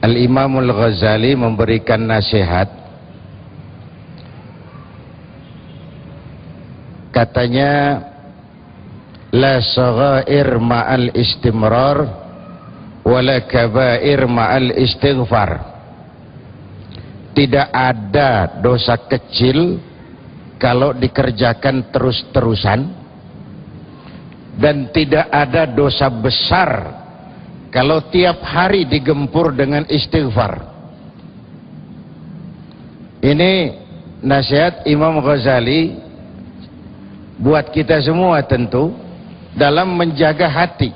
Al-Imamul Ghazali memberikan nasihat. Katanya, la saghair ma'al istimrar wala kabair ma'al istighfar. Tidak ada dosa kecil kalau dikerjakan terus-terusan, dan tidak ada dosa besar kalau tiap hari digempur dengan istighfar. Ini nasihat Imam Ghazali buat kita semua tentu dalam menjaga hati.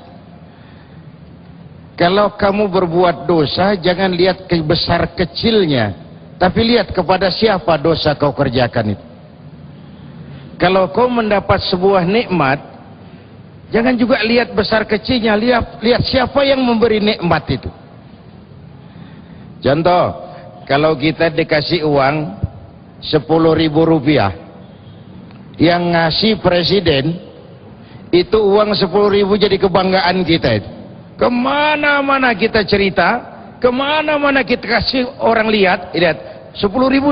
Kalau kamu berbuat dosa, jangan lihat besar kecilnya, tapi lihat kepada siapa dosa kau kerjakan itu. Kalau kau mendapat sebuah nikmat, jangan juga lihat besar kecilnya, lihat siapa yang memberi nikmat itu. Contoh, kalau kita dikasih uang 10.000 rupiah, yang ngasih presiden, itu uang 10.000 jadi kebanggaan kita itu. Kemana-mana kita cerita, kemana-mana kita kasih orang lihat 10.000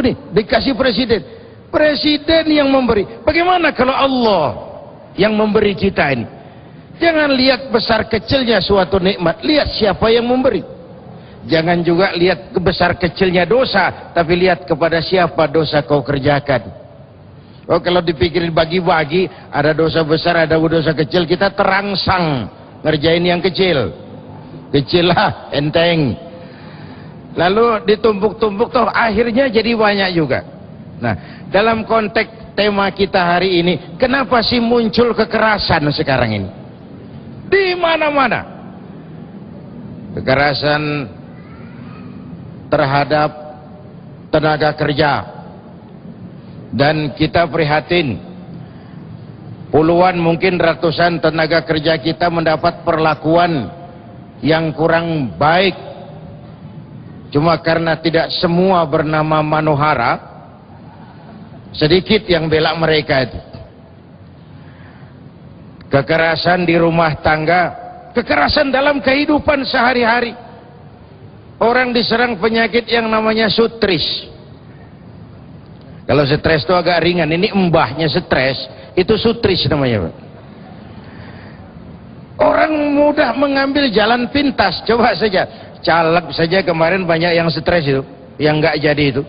nih dikasih presiden. Presiden yang memberi. Bagaimana kalau Allah yang memberi kita ini? Jangan lihat besar kecilnya suatu nikmat, lihat siapa yang memberi. Jangan juga lihat besar kecilnya dosa, tapi lihat kepada siapa dosa kau kerjakan. Oh, kalau dipikirin bagi-bagi, ada dosa besar, ada dosa kecil, kita terangsang ngerjain yang kecil. Kecil lah, enteng. Lalu ditumpuk-tumpuk, toh akhirnya jadi banyak juga. Nah, dalam konteks tema kita hari ini, kenapa sih muncul kekerasan sekarang ini? Di mana-mana. Kekerasan terhadap tenaga kerja. Dan kita prihatin, puluhan mungkin ratusan tenaga kerja kita mendapat perlakuan yang kurang baik, cuma karena tidak semua bernama manuhara, sedikit yang bela mereka itu. Kekerasan di rumah tangga, kekerasan dalam kehidupan sehari-hari. Orang diserang penyakit yang namanya sutris. Kalau stres itu agak ringan, ini embahnya stres, itu sutris namanya, Pak. Orang mudah mengambil jalan pintas, coba saja, caleg saja kemarin banyak yang stres itu, yang nggak jadi itu.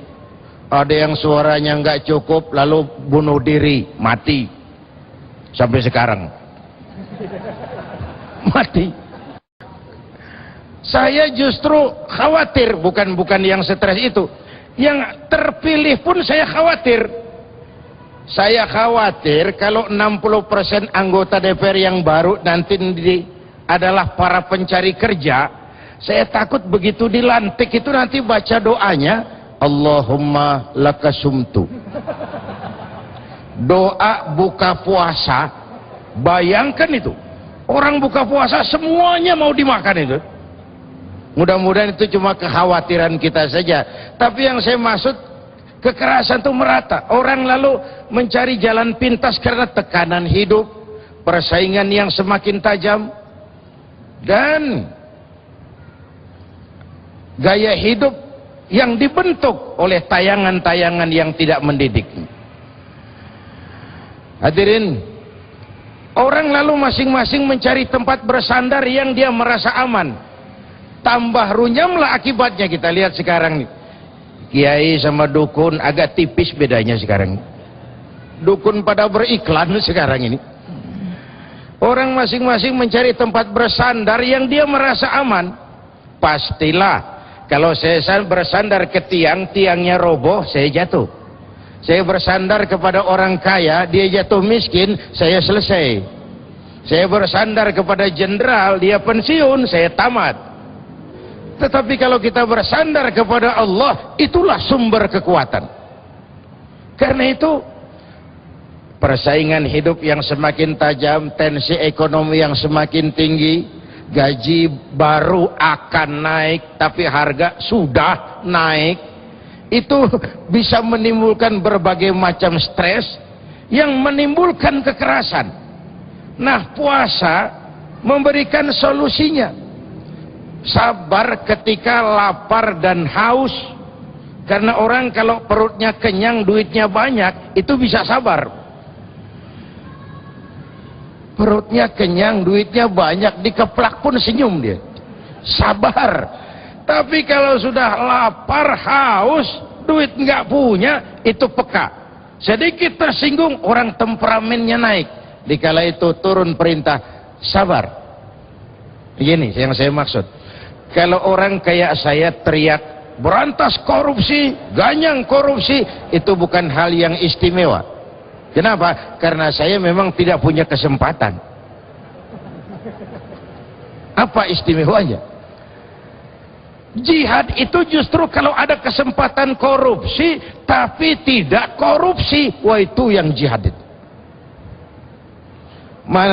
Ada yang suaranya nggak cukup, lalu bunuh diri, mati. Sampai sekarang. Mati. Saya justru khawatir, bukan yang stres itu. Yang terpilih pun saya khawatir. Saya khawatir kalau 60% anggota DPR yang baru nanti adalah para pencari kerja. Saya takut begitu dilantik itu nanti baca doanya, Allahumma lakasumtu. Doa buka puasa. Bayangkan itu. Orang buka puasa semuanya mau dimakan itu. Mudah-mudahan itu cuma kekhawatiran kita saja. Tapi yang saya maksud, kekerasan itu merata. Orang lalu mencari jalan pintas karena tekanan hidup, persaingan yang semakin tajam, dan gaya hidup yang dibentuk oleh tayangan-tayangan yang tidak mendidik. Hadirin, orang lalu masing-masing mencari tempat bersandar yang dia merasa aman. Tambah runyamlah akibatnya. Kita lihat sekarang nih, kiai sama dukun agak tipis bedanya sekarang. Dukun pada beriklan sekarang ini. Orang masing-masing mencari tempat bersandar yang dia merasa aman. Pastilah kalau saya bersandar ke tiang, tiangnya roboh, saya jatuh. Saya bersandar kepada orang kaya, dia jatuh miskin, saya selesai. Saya bersandar kepada jenderal, dia pensiun, saya tamat. Tetapi kalau kita bersandar kepada Allah, itulah sumber kekuatan. Karena itu, persaingan hidup yang semakin tajam, tensi ekonomi yang semakin tinggi, gaji baru akan naik, tapi harga sudah naik. Itu bisa menimbulkan berbagai macam stres yang menimbulkan kekerasan. Nah, puasa memberikan solusinya. sabar ketika lapar dan haus. Karena orang kalau perutnya kenyang, duitnya banyak, itu bisa sabar. Perutnya kenyang, duitnya banyak, dikeplak pun senyum dia, sabar. Tapi kalau sudah lapar, haus, duit nggak punya, itu peka. Sedikit tersinggung, orang temperamennya naik. Dikala itu turun perintah, sabar. Begini yang saya maksud. Kalau orang kayak saya teriak, berantas korupsi, ganyang korupsi, itu bukan hal yang istimewa. Kenapa? Karena saya memang tidak punya kesempatan. Apa istimewanya? Jihad itu justru kalau ada kesempatan korupsi tapi tidak korupsi, wah itu yang jihad itu.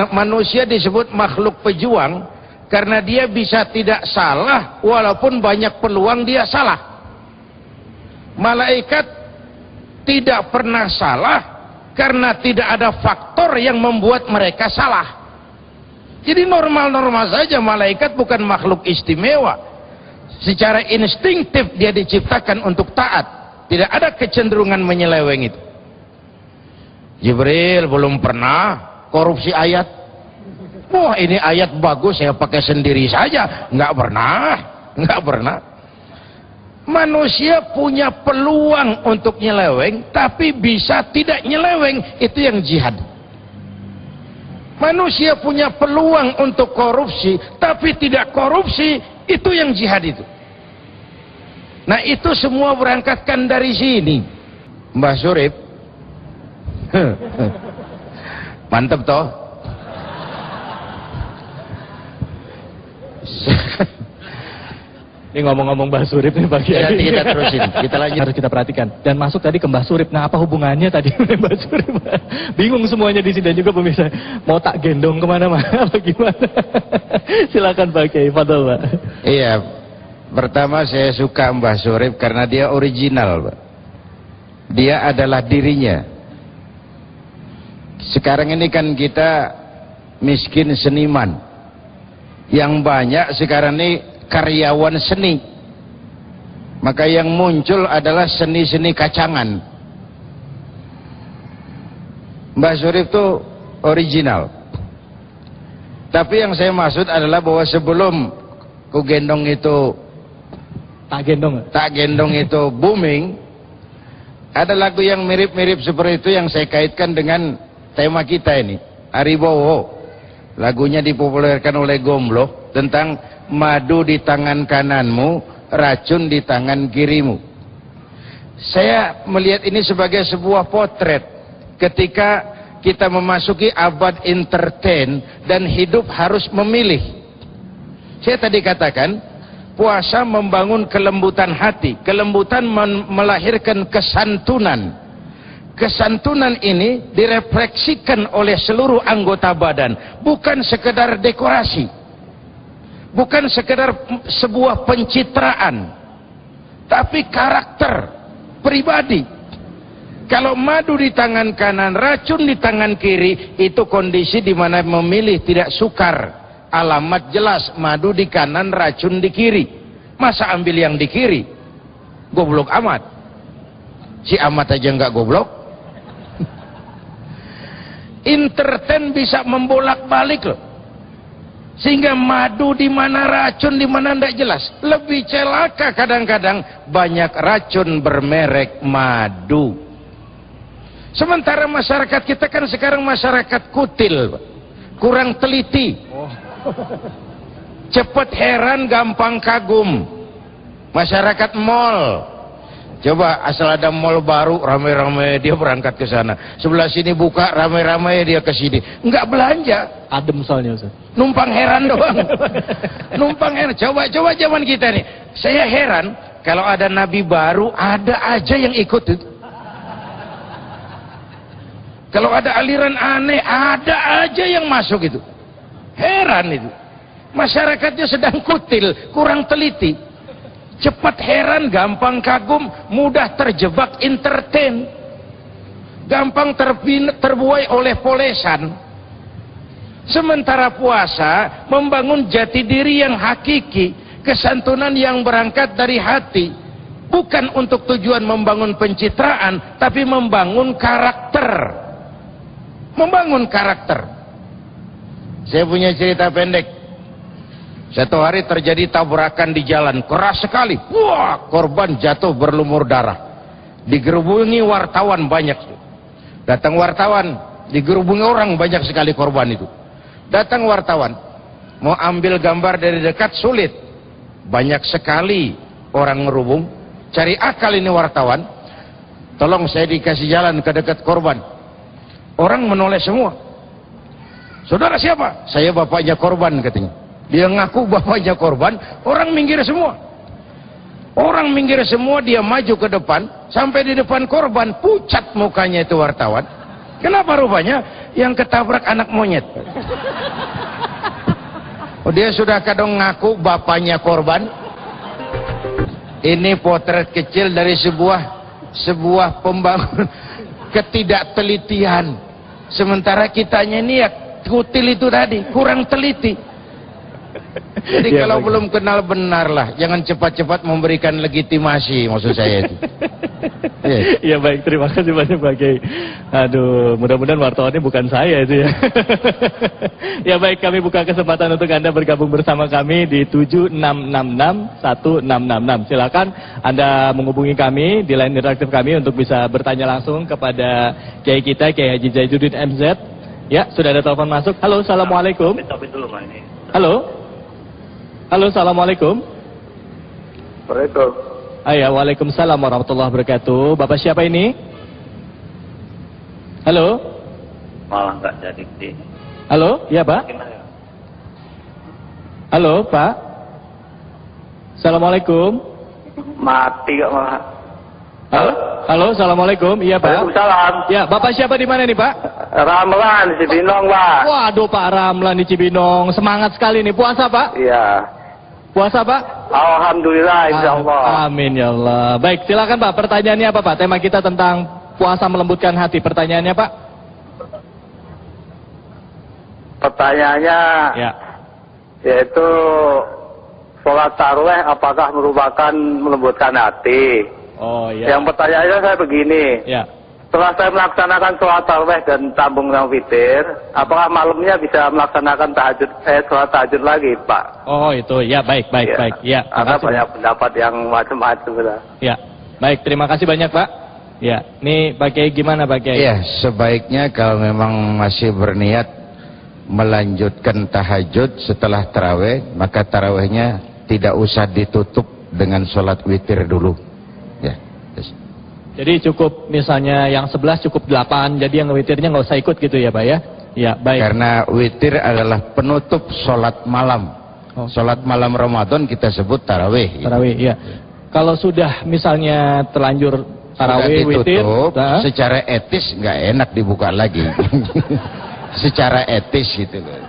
Manusia disebut makhluk pejuang karena dia bisa tidak salah walaupun banyak peluang dia salah. Malaikat tidak pernah salah karena tidak ada faktor yang membuat mereka salah. Jadi normal-normal saja, malaikat bukan makhluk istimewa. Secara instinktif dia diciptakan untuk taat, tidak ada kecenderungan menyeleweng itu. Jibril belum pernah korupsi ayat. Wah ini ayat bagus, saya pakai sendiri saja. Nggak pernah. Manusia punya peluang untuk nyeleweng, tapi bisa tidak nyeleweng, itu yang jihad. Manusia punya peluang untuk korupsi, tapi tidak korupsi, itu yang jihad itu. Nah itu semua berangkatkan dari sini, Mbah Surip. Mantep toh. Ini ngomong-ngomong Mbah Surip nih Pak Kiai. Nanti kita terusin, kita lanjut. Harus kita perhatikan. Dan masuk tadi ke Mbah Surip. Nah apa hubungannya tadi Mbah Surip? Bingung semuanya di sini dan juga pemirsa. Mau tak gendong kemana-mana apa gimana? Silakan Pak Kiai, fadhol Pak. Iya, pertama saya suka Mbah Surip karena dia original Pak. Dia adalah dirinya. Sekarang ini kan kita miskin seniman. Yang banyak sekarang ini karyawan seni. Maka yang muncul adalah seni-seni kacangan. Mbah Surip itu original. Tapi yang saya maksud adalah bahwa sebelum ku gendong itu tak gendong itu booming, ada lagu yang mirip-mirip seperti itu yang saya kaitkan dengan tema kita ini, Aribowo. Lagunya dipopulerkan oleh Gomblok tentang madu di tangan kananmu, racun di tangan kirimu. Saya melihat ini sebagai sebuah potret ketika kita memasuki abad entertain dan hidup harus memilih. Saya tadi katakan puasa membangun kelembutan hati, kelembutan melahirkan kesantunan. Kesantunan ini direfleksikan oleh seluruh anggota badan, bukan sekedar dekorasi, bukan sekedar sebuah pencitraan, tapi karakter pribadi. Kalau madu di tangan kanan, racun di tangan kiri, itu kondisi di mana memilih tidak sukar. Alamat jelas, madu di kanan, racun di kiri. Masa ambil yang di kiri? Goblok amat. Si amat aja nggak goblok. Entertain bisa membolak-balik loh. Sehingga madu di mana, racun di mana tidak jelas. Lebih celaka kadang-kadang banyak racun bermerek madu. Sementara masyarakat kita kan sekarang masyarakat kutil, kurang teliti. Cepat heran, gampang kagum. Masyarakat mall. Coba asal ada mall baru, rame-rame dia berangkat ke sana. Sebelah sini buka, rame-rame dia ke sini. Enggak belanja. Adem soalnya Ustaz. Numpang heran doang. Numpang heran. Coba zaman kita nih. Saya heran kalau ada nabi baru, ada aja yang ikut itu. Kalau ada aliran aneh, ada aja yang masuk itu. Heran itu. Masyarakatnya sedang kutil, kurang teliti. Cepat heran, gampang kagum, mudah terjebak entertain, gampang terbuai oleh polesan. Sementara puasa membangun jati diri yang hakiki. kesantunan yang berangkat dari hati, bukan untuk tujuan membangun pencitraan, tapi membangun karakter. Membangun karakter. Saya punya cerita pendek. Satu hari terjadi tabrakan di jalan, keras sekali. Wah, korban jatuh berlumur darah. Digerubungi wartawan banyak. Datang wartawan, digerubungi orang banyak sekali korban itu. Datang wartawan, mau ambil gambar dari dekat sulit. Banyak sekali orang ngerubung. Cari akal ini wartawan. Tolong saya dikasih jalan ke dekat korban. Orang menoleh semua. Saudara siapa? Saya bapaknya korban katanya. Dia ngaku bapaknya korban, orang minggir semua. Orang minggir semua, dia maju ke depan, sampai di depan korban, pucat mukanya itu wartawan. Kenapa rupanya? Yang ketabrak anak monyet. Oh, dia sudah kadang ngaku bapaknya korban. Ini potret kecil dari sebuah pembangun ketidaktelitian. Sementara kitanya ini ya kutil itu tadi, kurang teliti. Jadi ya, kalau belum kenal benar lah, jangan cepat-cepat memberikan legitimasi, maksud saya itu. Ya baik, terima kasih banyak Pak Kiai. Aduh, mudah-mudahan wartawannya bukan saya itu ya. Ya baik, kami buka kesempatan untuk Anda bergabung bersama kami di 76661666. Silakan Anda menghubungi kami di line interaktif kami untuk bisa bertanya langsung kepada Kiai kita, Kiai Haji Zaiduddin MZ. Ya, sudah ada telepon masuk. Halo, assalamualaikum. Halo. Halo, assalamualaikum. Waalaikumsalam. Waalaikumsalam warahmatullahi wabarakatuh. Bapak siapa ini? Halo. Malah nggak jadi sih. Halo, iya Pak. Halo Pak. Assalamualaikum. Mati kok malah. Halo, assalamualaikum. Iya Pak. Waalaikumsalam. Ya, Bapak siapa di mana nih Pak? Ramlan di Cibinong Pak. Waduh Pak Ramlan di Cibinong, semangat sekali nih. Puasa Pak? Iya. Puasa Pak? Alhamdulillah, insyaallah. Amin ya Allah. Baik, silakan Pak. Pertanyaannya apa Pak? Tema kita tentang puasa melembutkan hati. Pertanyaannya Pak? Pertanyaannya, ya, yaitu sholat tarawih apakah merupakan melembutkan hati? Oh ya. Yang pertanyaannya saya begini. Ya. Setelah saya melaksanakan sholat tarawih dan sambung dengan witir, apakah malamnya bisa melaksanakan sholat tahajud lagi, Pak? Oh itu, ya baik. Ya, ada banyak pendapat yang macam-macam. Ya, baik, terima kasih banyak Pak. Ya, ini Pak Kiai gimana Pak Kiai? Ya, sebaiknya kalau memang masih berniat melanjutkan tahajud setelah tarawih, maka tarawihnya tidak usah ditutup dengan sholat witir dulu. Ya. Jadi cukup misalnya yang 11 cukup 8, jadi yang witirnya nggak usah ikut gitu ya Pak ya? Ya baik. Karena witir adalah penutup sholat malam. Sholat malam Ramadan kita sebut tarawih. Tarawih, ya. Kalau sudah misalnya terlanjur tarawih witir, secara etis nggak enak dibuka lagi. Secara etis gitu loh.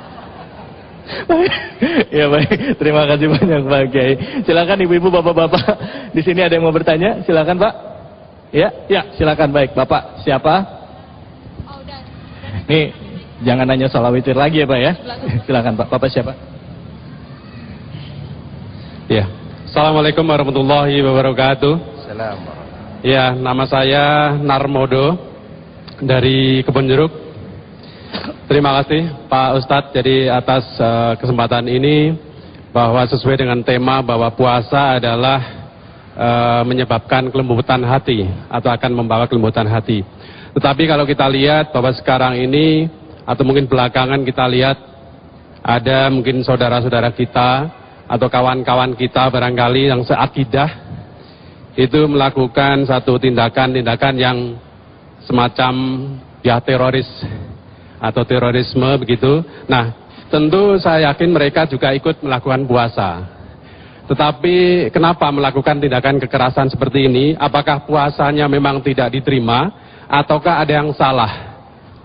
Ya baik, terima kasih banyak Pak Kiai. Silakan ibu-ibu, bapak-bapak, di sini ada yang mau bertanya, silakan Pak. Ya, silakan. Baik, Bapak siapa? Oh, udah. Nih, jangan nanya soal witir lagi ya Pak ya. Silakan Pak. Bapak siapa? Ya, Assalamualaikum warahmatullahi wabarakatuh. Assalamualaikum. Ya, nama saya Narmodo dari Kebon Jeruk. Terima kasih Pak Ustadz jadi atas kesempatan ini, bahwa sesuai dengan tema bahwa puasa adalah menyebabkan kelembutan hati atau akan membawa kelembutan hati. Tetapi kalau kita lihat bahwa sekarang ini atau mungkin belakangan kita lihat ada mungkin saudara-saudara kita atau kawan-kawan kita barangkali yang seakidah itu melakukan satu tindakan-tindakan yang semacam ya teroris atau terorisme begitu. Nah, tentu saya yakin mereka juga ikut melakukan puasa. Tetapi kenapa melakukan tindakan kekerasan seperti ini? Apakah puasanya memang tidak diterima, ataukah ada yang salah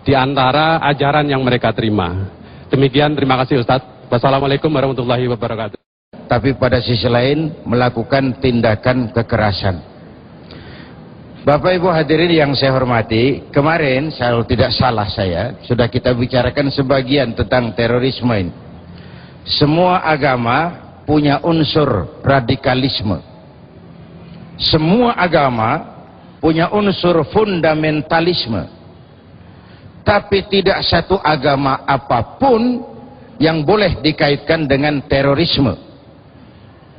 di antara ajaran yang mereka terima? Demikian, terima kasih Ustadz. Wassalamualaikum warahmatullahi wabarakatuh. Tapi pada sisi lain melakukan tindakan kekerasan. Bapak Ibu hadirin yang saya hormati, kemarin kalau tidak salah saya sudah kita bicarakan sebagian tentang terorisme ini. Semua agama punya unsur radikalisme. Semua agama punya unsur fundamentalisme. Tapi tidak satu agama apapun yang boleh dikaitkan dengan terorisme.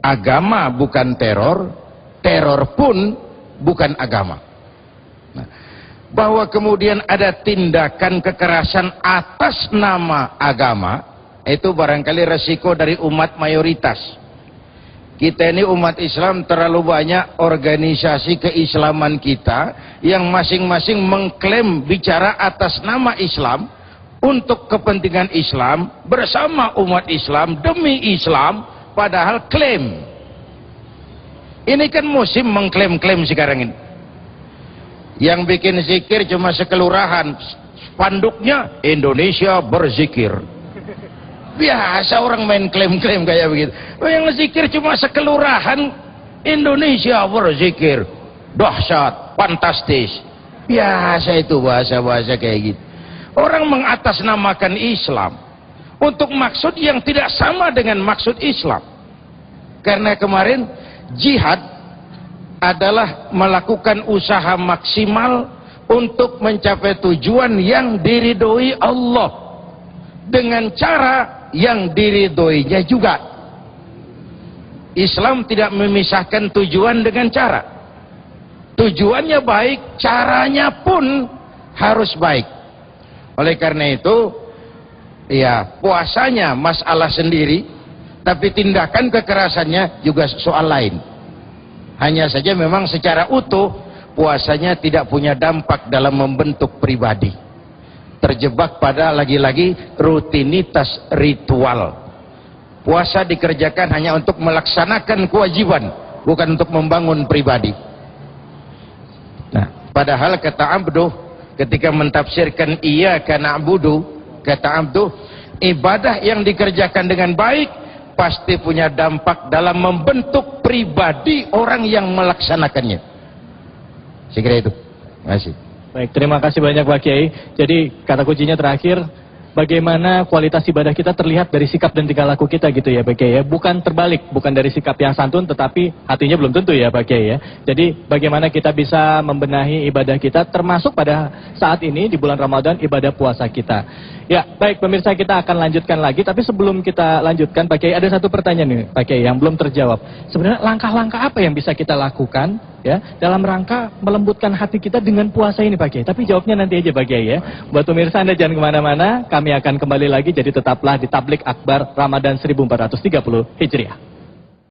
Agama bukan teror, teror pun bukan agama. Nah, bahwa kemudian ada tindakan kekerasan atas nama agama, itu barangkali resiko dari umat mayoritas. Kita ini umat Islam terlalu banyak organisasi keislaman kita yang masing-masing mengklaim bicara atas nama Islam untuk kepentingan Islam bersama umat Islam demi Islam, padahal klaim. Ini kan musim mengklaim-klaim sekarang ini. Yang bikin zikir cuma sekelurahan, spanduknya Indonesia berzikir. Biasa orang main klaim-klaim kayak begitu. Yang zikir cuma sekelurahan, Indonesia berzikir. Dahsyat, fantastis. Biasa itu bahasa-bahasa kayak gitu. Orang mengatasnamakan Islam untuk maksud yang tidak sama dengan maksud Islam. Karena kemarin jihad adalah melakukan usaha maksimal untuk mencapai tujuan yang diridhoi Allah dengan cara yang diridhoinya juga. Islam tidak memisahkan tujuan dengan cara. Tujuannya baik, caranya pun harus baik. Oleh karena itu, ya puasanya masalah sendiri, tapi tindakan kekerasannya juga soal lain. Hanya saja memang secara utuh puasanya tidak punya dampak dalam membentuk pribadi. Terjebak pada lagi-lagi rutinitas ritual. Puasa dikerjakan hanya untuk melaksanakan kewajiban, bukan untuk membangun pribadi. Nah, padahal kata Abduh ketika mentafsirkan iyyaka na'budu, kata Abduh, ibadah yang dikerjakan dengan baik pasti punya dampak dalam membentuk pribadi orang yang melaksanakannya. Saya kira itu. Terima kasih. Baik, terima kasih banyak Pak Kiai. Jadi kata kuncinya terakhir, bagaimana kualitas ibadah kita terlihat dari sikap dan tingkah laku kita gitu ya Pak Kiai ya. Bukan terbalik, bukan dari sikap yang santun tetapi hatinya belum tentu ya Pak Kiai ya. Jadi bagaimana kita bisa membenahi ibadah kita termasuk pada saat ini di bulan Ramadan ibadah puasa kita. Ya, baik pemirsa, kita akan lanjutkan lagi, tapi sebelum kita lanjutkan Pak Kiai ada satu pertanyaan nih Pak Kiai yang belum terjawab. Sebenarnya langkah-langkah apa yang bisa kita lakukan ya dalam rangka melembutkan hati kita dengan puasa ini Pak Kiai? Tapi jawabnya nanti aja Pak Kiai ya. Buat pemirsa Anda jangan kemana-mana, kami akan kembali lagi, jadi tetaplah di Tablik Akbar Ramadan 1430 Hijriah.